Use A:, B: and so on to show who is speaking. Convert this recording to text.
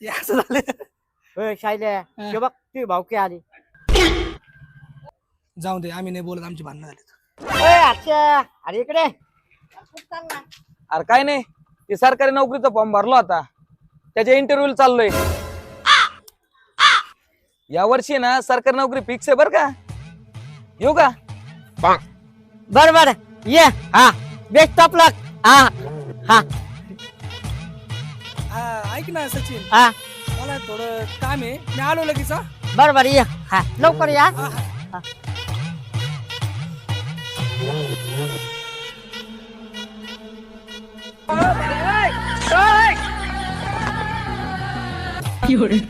A: असं झालं.
B: शायल्या
A: हा.
B: हे बघ तुझी भावकी आली.
A: जाऊ दे आम्ही नाही बोलत आमची भांडणं झाली.
B: अच्छा अरे इकडे
C: अरे काय नाही ते सरकारी नोकरीचा फॉर्म भरला होता त्याच्या इंटरव्ह्यू चाललोय. या वर्षी ना सरकारी नोकरी फिक्स आहे बर का. येऊ का?
B: बर बर ये. हा बेस्ट ऑफ लक. हा हा
A: ऐक ना सचिन
B: हा
A: मला थोडं काम आहे मी आलो लगेच हा.
B: बर बर ये. हा लवकर या.
A: हा, हा.
D: Fiore.